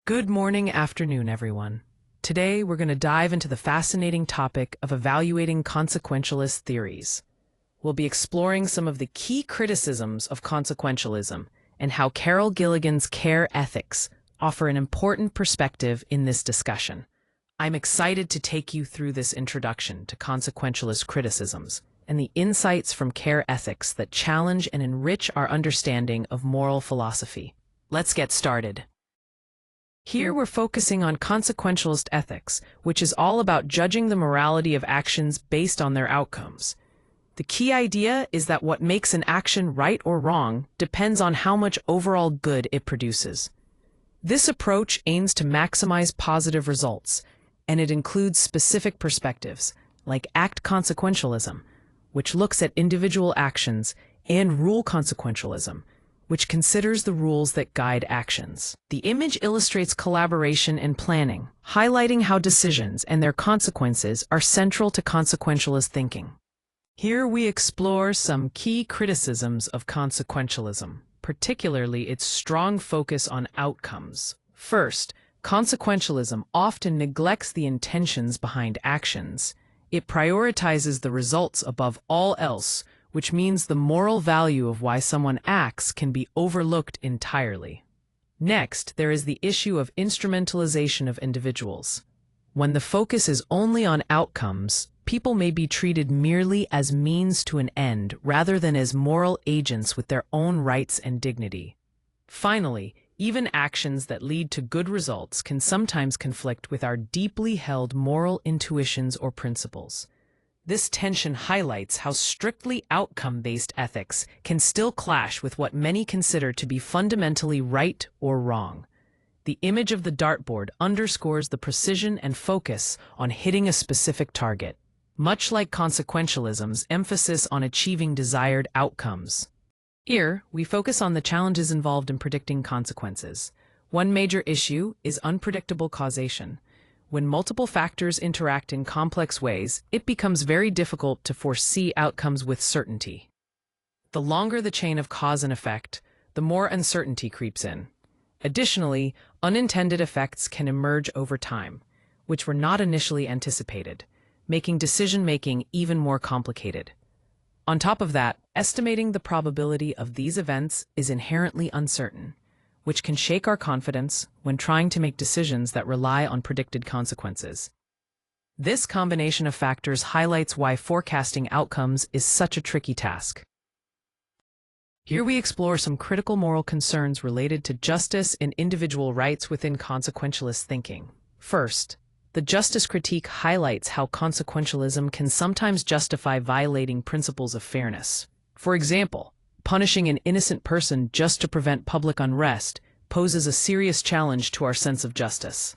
Good morning, afternoon, everyone. Today, we're going to dive into the fascinating topic of evaluating consequentialist theories. We'll be exploring some of the key criticisms of consequentialism and how Carol Gilligan's Care Ethics offer an important perspective in this discussion. I'm excited to take you through this introduction to consequentialist criticisms and the insights from Care Ethics that challenge and enrich our understanding of moral philosophy. Let's get started. Here we're focusing on consequentialist ethics, which is all about judging the morality of actions based on their outcomes. The key idea is that what makes an action right or wrong depends on how much overall good it produces. This approach aims to maximize positive results, and it includes specific perspectives, like act consequentialism, which looks at individual actions, and rule consequentialism, which considers the rules that guide actions. The image illustrates collaboration and planning, highlighting how decisions and their consequences are central to consequentialist thinking. Here we explore some key criticisms of consequentialism, particularly its strong focus on outcomes. First, consequentialism often neglects the intentions behind actions. It prioritizes the results above all else, which means the moral value of why someone acts can be overlooked entirely. Next, there is the issue of instrumentalization of individuals. When the focus is only on outcomes, people may be treated merely as means to an end rather than as moral agents with their own rights and dignity. Finally, even actions that lead to good results can sometimes conflict with our deeply held moral intuitions or principles. This tension highlights how strictly outcome-based ethics can still clash with what many consider to be fundamentally right or wrong. The image of the dartboard underscores the precision and focus on hitting a specific target, much like consequentialism's emphasis on achieving desired outcomes. Here, we focus on the challenges involved in predicting consequences. One major issue is unpredictable causation. When multiple factors interact in complex ways, it becomes very difficult to foresee outcomes with certainty. The longer the chain of cause and effect, the more uncertainty creeps in. Additionally, unintended effects can emerge over time, which were not initially anticipated, making decision-making even more complicated. On top of that, estimating the probability of these events is inherently uncertain, which can shake our confidence when trying to make decisions that rely on predicted consequences. This combination of factors highlights why forecasting outcomes is such a tricky task. Here we explore some critical moral concerns related to justice and individual rights within consequentialist thinking. First, the justice critique highlights how consequentialism can sometimes justify violating principles of fairness. For example, punishing an innocent person just to prevent public unrest poses a serious challenge to our sense of justice.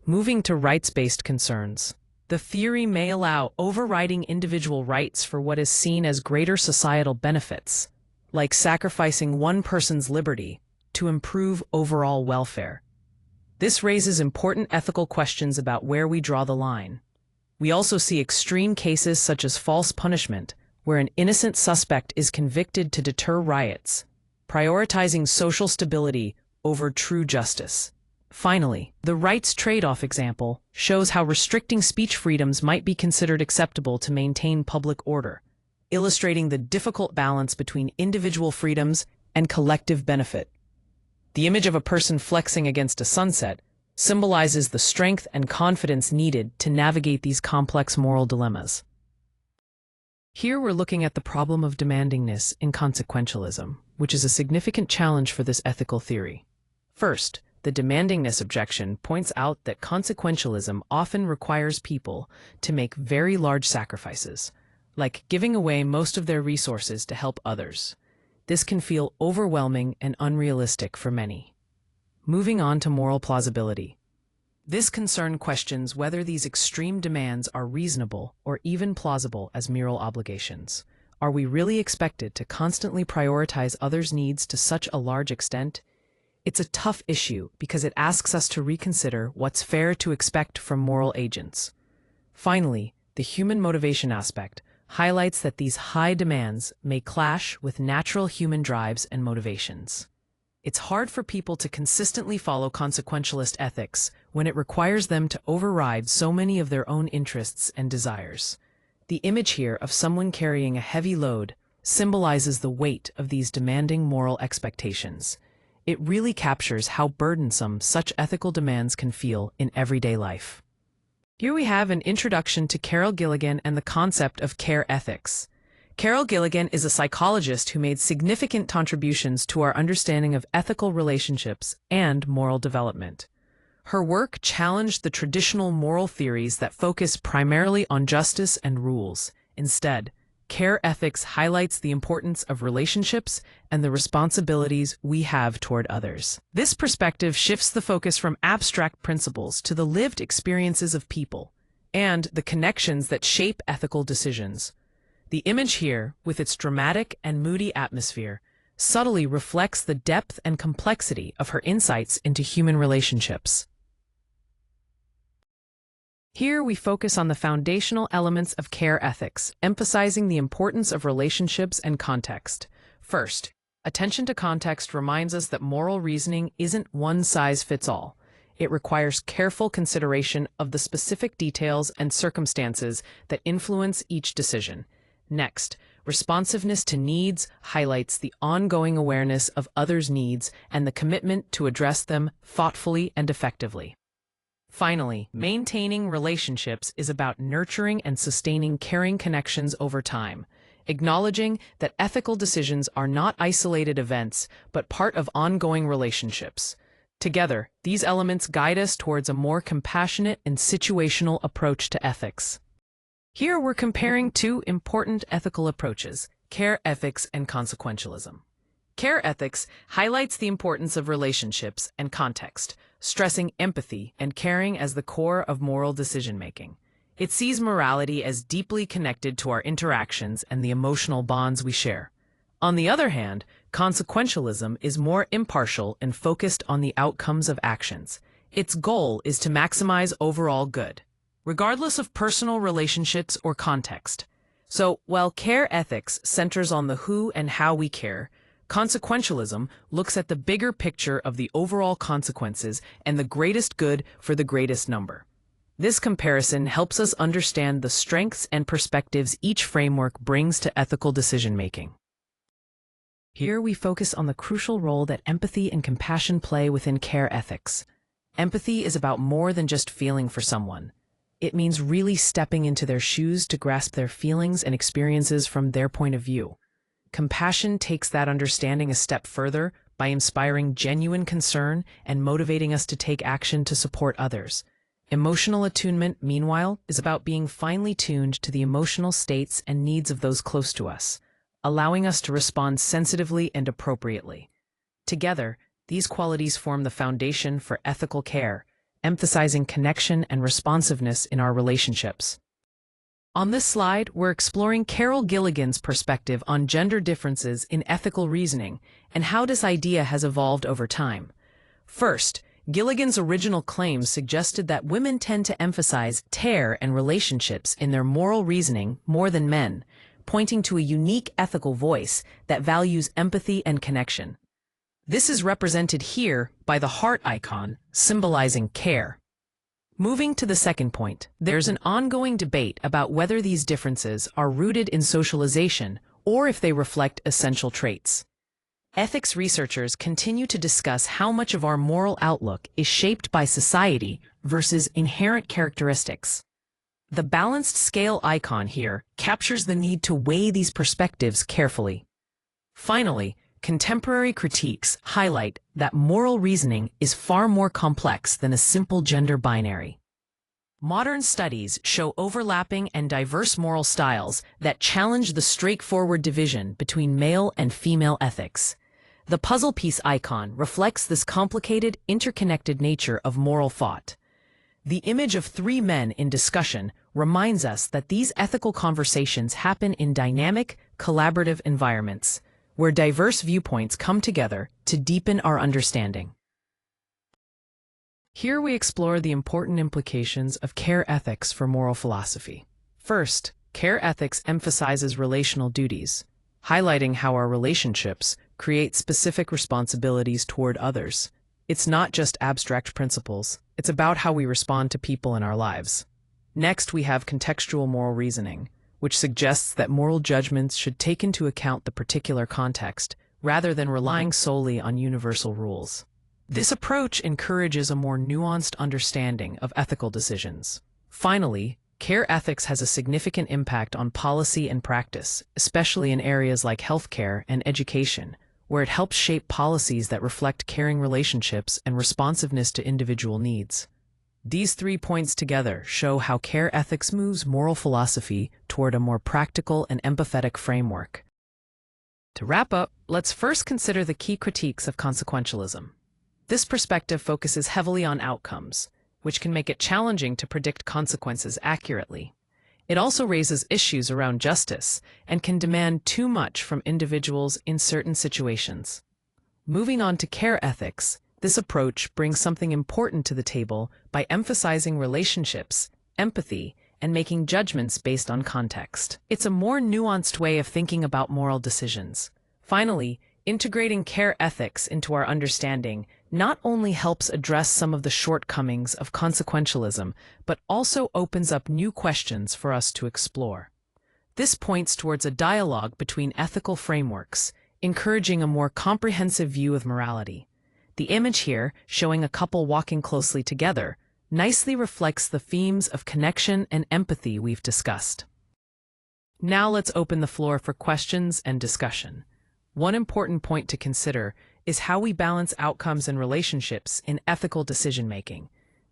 Moving to rights-based concerns, the theory may allow overriding individual rights for what is seen as greater societal benefits, like sacrificing one person's liberty to improve overall welfare. This raises important ethical questions about where we draw the line. We also see extreme cases such as false punishment, where an innocent suspect is convicted to deter riots, prioritizing social stability over true justice. Finally, the rights trade-off example shows how restricting speech freedoms might be considered acceptable to maintain public order, illustrating the difficult balance between individual freedoms and collective benefit. The image of a person flexing against a sunset symbolizes the strength and confidence needed to navigate these complex moral dilemmas. Here we're looking at the problem of demandingness in consequentialism, which is a significant challenge for this ethical theory. First, the demandingness objection points out that consequentialism often requires people to make very large sacrifices, like giving away most of their resources to help others. This can feel overwhelming and unrealistic for many. Moving on to moral plausibility. This concern questions whether these extreme demands are reasonable or even plausible as moral obligations. Are we really expected to constantly prioritize others' needs to such a large extent? It's a tough issue because it asks us to reconsider what's fair to expect from moral agents. Finally, the human motivation aspect highlights that these high demands may clash with natural human drives and motivations. it's hard for people to consistently follow consequentialist ethics when it requires them to override so many of their own interests and desires. The image here of someone carrying a heavy load symbolizes the weight of these demanding moral expectations. It really captures how burdensome such ethical demands can feel in everyday life. Here we have an introduction to Carol Gilligan and the concept of care ethics. Carol Gilligan is a psychologist who made significant contributions to our understanding of ethical relationships and moral development. Her work challenged the traditional moral theories that focus primarily on justice and rules. Instead, care ethics highlights the importance of relationships and the responsibilities we have toward others. This perspective shifts the focus from abstract principles to the lived experiences of people and the connections that shape ethical decisions. The image here, with its dramatic and moody atmosphere, subtly reflects the depth and complexity of her insights into human relationships. Here we focus on the foundational elements of care ethics, emphasizing the importance of relationships and context. First, attention to context reminds us that moral reasoning isn't one size fits all. It requires careful consideration of the specific details and circumstances that influence each decision. Next, responsiveness to needs highlights the ongoing awareness of others' needs and the commitment to address them thoughtfully and effectively. Finally, maintaining relationships is about nurturing and sustaining caring connections over time, acknowledging that ethical decisions are not isolated events, but part of ongoing relationships. Together, these elements guide us towards a more compassionate and situational approach to ethics. Here we're comparing two important ethical approaches, care ethics and consequentialism. Care ethics highlights the importance of relationships and context, stressing empathy and caring as the core of moral decision-making. It sees morality as deeply connected to our interactions and the emotional bonds we share. On the other hand, consequentialism is more impartial and focused on the outcomes of actions. Its goal is to maximize overall good, regardless of personal relationships or context. So, while care ethics centers on the who and how we care, consequentialism looks at the bigger picture of the overall consequences and the greatest good for the greatest number. This comparison helps us understand the strengths and perspectives each framework brings to ethical decision-making. Here we focus on the crucial role that empathy and compassion play within care ethics. Empathy is about more than just feeling for someone. It means really stepping into their shoes to grasp their feelings and experiences from their point of view. Compassion takes that understanding a step further by inspiring genuine concern and motivating us to take action to support others. Emotional attunement, meanwhile, is about being finely tuned to the emotional states and needs of those close to us, allowing us to respond sensitively and appropriately. Together, these qualities form the foundation for ethical care, emphasizing connection and responsiveness in our relationships. On this slide, we're exploring Carol Gilligan's perspective on gender differences in ethical reasoning and how this idea has evolved over time. First, Gilligan's original claims suggested that women tend to emphasize care and relationships in their moral reasoning more than men, pointing to a unique ethical voice that values empathy and connection. This is represented here by the heart icon, symbolizing care. Moving to the second point, there's an ongoing debate about whether these differences are rooted in socialization or if they reflect essential traits. Ethics researchers continue to discuss how much of our moral outlook is shaped by society versus inherent characteristics. The balanced scale icon here captures the need to weigh these perspectives carefully. Finally, contemporary critiques highlight that moral reasoning is far more complex than a simple gender binary. Modern studies show overlapping and diverse moral styles that challenge the straightforward division between male and female ethics. The puzzle piece icon reflects this complicated, interconnected nature of moral thought. The image of three men in discussion reminds us that these ethical conversations happen in dynamic, collaborative environments, where diverse viewpoints come together to deepen our understanding. Here we explore the important implications of care ethics for moral philosophy. First, care ethics emphasizes relational duties, highlighting how our relationships create specific responsibilities toward others. It's not just abstract principles, it's about how we respond to people in our lives. Next, we have contextual moral reasoning, which suggests that moral judgments should take into account the particular context, rather than relying solely on universal rules. This approach encourages a more nuanced understanding of ethical decisions. Finally, care ethics has a significant impact on policy and practice, especially in areas like healthcare and education, where it helps shape policies that reflect caring relationships and responsiveness to individual needs. These 3 points together show how care ethics moves moral philosophy toward a more practical and empathetic framework. To wrap up, let's first consider the key critiques of consequentialism. This perspective focuses heavily on outcomes, which can make it challenging to predict consequences accurately. It also raises issues around justice and can demand too much from individuals in certain situations. Moving on to care ethics, this approach brings something important to the table by emphasizing relationships, empathy, and making judgments based on context. It's a more nuanced way of thinking about moral decisions. Finally, integrating care ethics into our understanding not only helps address some of the shortcomings of consequentialism, but also opens up new questions for us to explore. This points towards a dialogue between ethical frameworks, encouraging a more comprehensive view of morality. The image here, showing a couple walking closely together, nicely reflects the themes of connection and empathy we've discussed. Now let's open the floor for questions and discussion. One important point to consider is how we balance outcomes and relationships in ethical decision-making.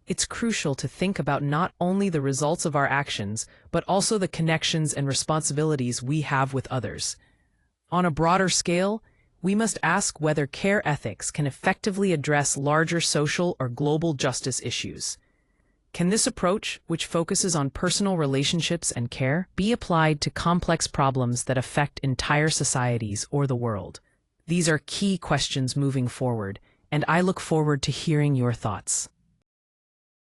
It's crucial to think about not only the results of our actions, but also the connections and responsibilities we have with others. On a broader scale, we must ask whether care ethics can effectively address larger social or global justice issues. Can this approach, which focuses on personal relationships and care, be applied to complex problems that affect entire societies or the world? These are key questions moving forward, and I look forward to hearing your thoughts.